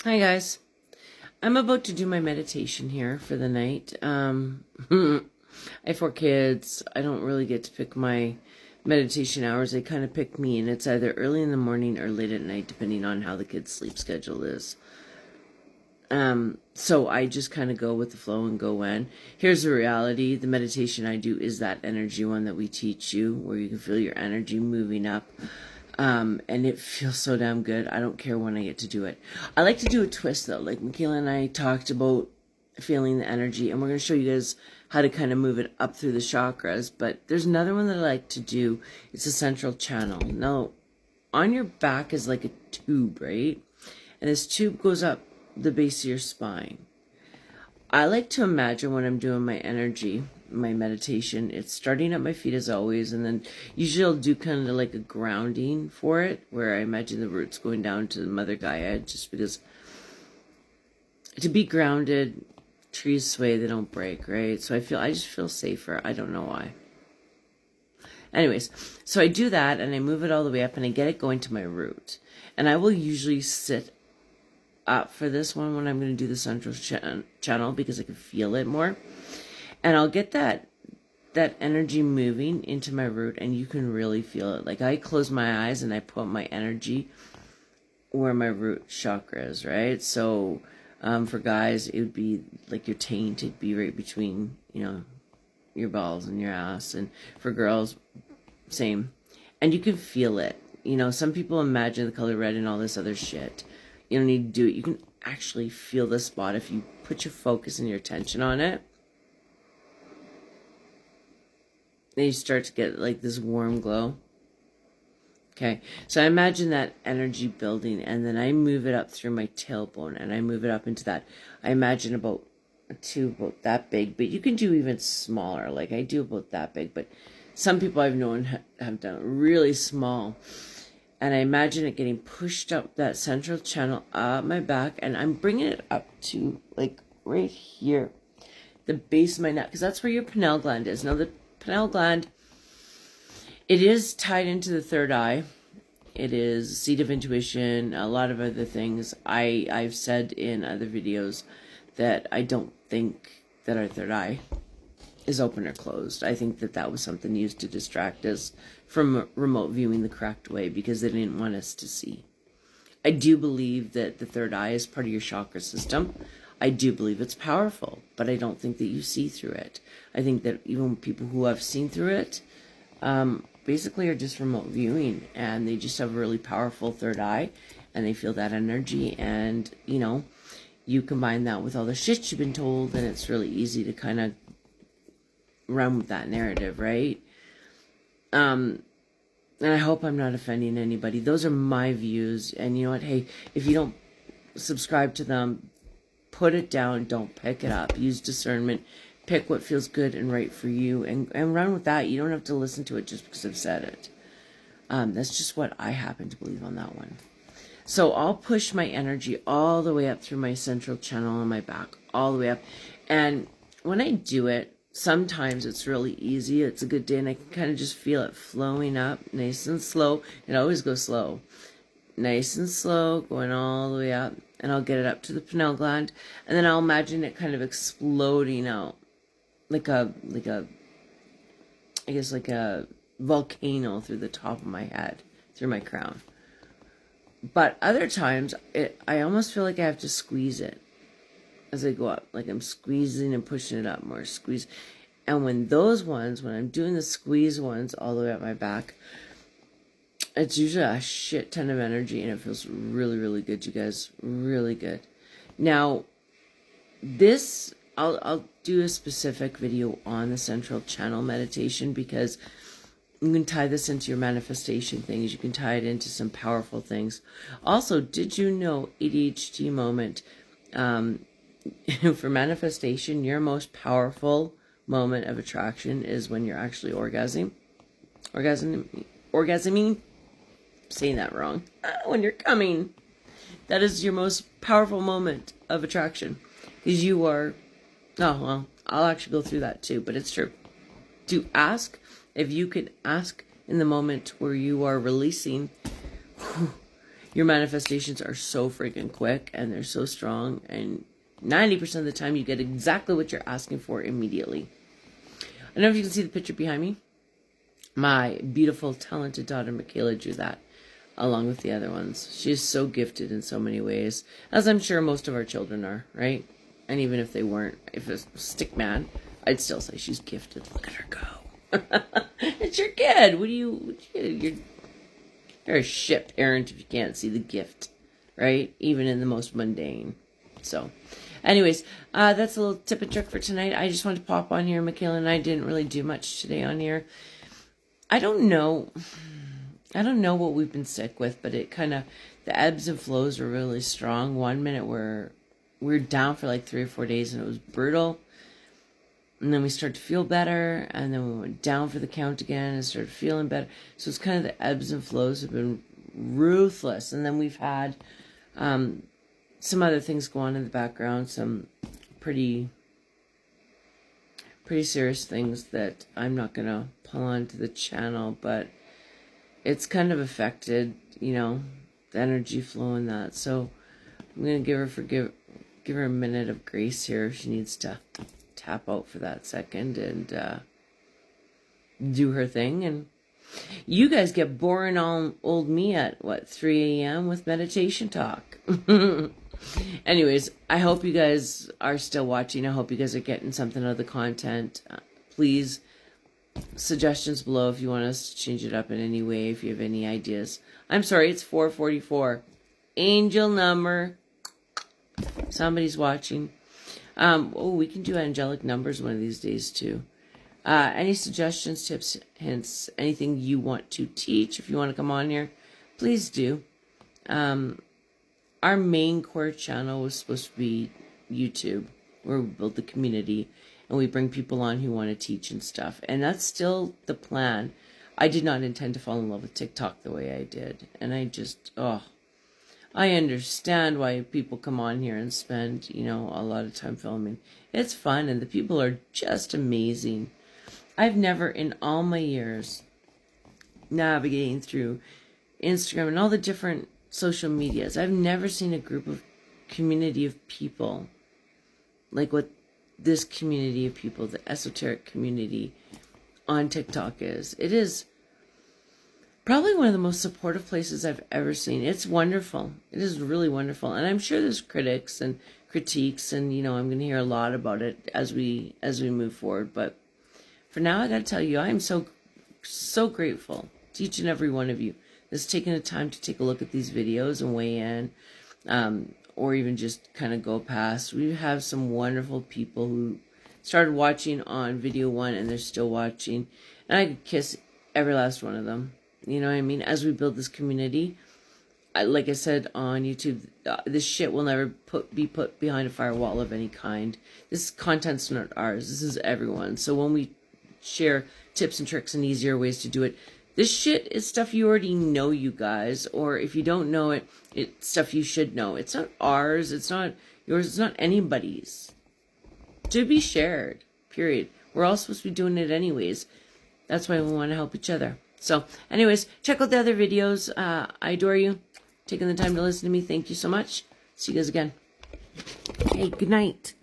Hi guys. I'm about to do my meditation here for the night. I have 4 kids. I don't really get to pick my meditation hours. They kind of pick me, and it's either early in the morning or late at night, depending on how the kids' sleep schedule is. So I just kind of go with the flow and go when. Here's the reality. The meditation I do is that energy one that we teach you, where you can feel your energy moving up. And it feels so damn good. I don't care when I get to do it. I like to do a twist though. Like Michaela and I talked about feeling the energy, and we're going to show you guys how to kind of move it up through the chakras. But there's another one that I like to do. It's a central channel. Now, on your back is like a tube, right? And this tube goes up the base of your spine. I like to imagine when I'm doing my energy, my meditation, it's starting at my feet as always, and then usually I'll do kind of like a grounding for it, where I imagine the roots going down to the Mother Gaia, just because to be grounded, trees sway, they don't break, right? So I just feel safer. I don't know why. Anyways, so I do that, and I move it all the way up, and I get it going to my root. And I will usually sit up for this one when I'm going to do the central channel, because I can feel it more, and I'll get that energy moving into my root, and you can really feel it. Like I close my eyes and I put my energy where my root chakra is, right? So for guys, it would be like your taint. It'd be right between your balls and your ass, and for girls, same. And you can feel it. Some people imagine the color red and all this other shit. You don't need to do it. You can actually feel the spot if you put your focus and your attention on it. Then you start to get like this warm glow. Okay, so I imagine that energy building, and then I move it up through my tailbone, and I move it up into that. I imagine about a tube about that big, but you can do even smaller. Like I do about that big, but some people I've known have done really small. And I imagine it getting pushed up that central channel up my back, and I'm bringing it up to like right here, the base of my neck, because that's where your pineal gland is. Now the pineal gland, it is tied into the third eye. It is a seat of intuition, a lot of other things. I've said in other videos that I don't think that our third eye is open or closed. I think that was something used to distract us from remote viewing the correct way, because they didn't want us to see. I do believe that the third eye is part of your chakra system. I do believe it's powerful, but I don't think that you see through it. I think that even people who have seen through it basically are just remote viewing, and they just have a really powerful third eye, and they feel that energy, and you combine that with all the shit you've been told, and it's really easy to kind of run with that narrative, right? And I hope I'm not offending anybody. Those are my views, and you know what? Hey, if you don't subscribe to them, put it down. Don't pick it up. Use discernment. Pick what feels good and right for you, and run with that. You don't have to listen to it just because I've said it. That's just what I happen to believe on that one. So I'll push my energy all the way up through my central channel on my back, all the way up. And when I do it, sometimes it's really easy. It's a good day, and I can kind of just feel it flowing up nice and slow. It always goes slow. Nice and slow, going all the way up. And I'll get it up to the pineal gland. And then I'll imagine it kind of exploding out. Like a volcano through the top of my head, through my crown. But other times, I almost feel like I have to squeeze it as I go up. Like I'm squeezing and pushing it up more. Squeeze. And when I'm doing the squeeze ones all the way up my back, it's usually a shit ton of energy, and it feels really, really good, you guys. Really good. Now, this, I'll do a specific video on the central channel meditation, because you can tie this into your manifestation things. You can tie it into some powerful things. Also, did you know, ADHD moment, for manifestation, your most powerful moment of attraction is when you're actually orgasming, saying that wrong, when you're coming. That is your most powerful moment of attraction, because you are, I'll actually go through that too, but it's true. To ask, if you could ask in the moment where you are releasing Your manifestations are so freaking quick and they're so strong, and 90% of the time you get exactly what you're asking for immediately. I don't know if you can see the picture behind me. My beautiful, talented daughter, Michaela, drew that along with the other ones. She is so gifted in so many ways, as I'm sure most of our children are, right? And even if they weren't, if it was stick man, I'd still say she's gifted. Look at her go. It's your kid. You're a shit parent if you can't see the gift, right? Even in the most mundane. So, anyways, that's a little tip and trick for tonight. I just wanted to pop on here. Michaela and I didn't really do much today on here. I don't know what we've been sick with, but it kind of, the ebbs and flows were really strong. 1 minute we're down for like 3 or 4 days and it was brutal. And then we started to feel better, and then we went down for the count again and started feeling better. So it's kind of the ebbs and flows have been ruthless. And then we've had some other things go on in the background, some pretty serious things that I'm not going to pull onto the channel, but it's kind of affected, the energy flow and that. So I'm going to give her a minute of grace here if she needs to tap out for that second and do her thing. And you guys get boring on old me at 3 a.m. with meditation talk. Anyways, I hope you guys are still watching. I hope you guys are getting something out of the content. Please, suggestions below if you want us to change it up in any way, if you have any ideas. I'm sorry, it's 4:44. Angel number. Somebody's watching. We can do angelic numbers one of these days too. Any suggestions, tips, hints, anything you want to teach, if you want to come on here, please do. Our main core channel was supposed to be YouTube, where we build the community and we bring people on who want to teach and stuff. And that's still the plan. I did not intend to fall in love with TikTok the way I did. And I understand why people come on here and spend, a lot of time filming. It's fun and the people are just amazing. I've never, in all my years navigating through Instagram and all the different social medias, I've never seen a community of people like what this community of people, the esoteric community on TikTok is. It is probably one of the most supportive places I've ever seen. It's wonderful. It is really wonderful. And I'm sure there's critics and critiques and, I'm going to hear a lot about it as we move forward. But for now, I got to tell you, I am so grateful to each and every one of you that's taken the time to take a look at these videos and weigh in, or even just kind of go past. We have some wonderful people who started watching on video 1 and they're still watching. And I could kiss every last one of them. You know what I mean? As we build this community, like I said on YouTube, this shit will never be put behind a firewall of any kind. This content's not ours. This is everyone's. So when we share tips and tricks and easier ways to do it, this shit is stuff you already know, you guys. Or if you don't know it, it's stuff you should know. It's not ours. It's not yours. It's not anybody's. To be shared, period. We're all supposed to be doing it anyways. That's why we want to help each other. So, anyways, check out the other videos. I adore you. Taking the time to listen to me. Thank you so much. See you guys again. Hey, good night.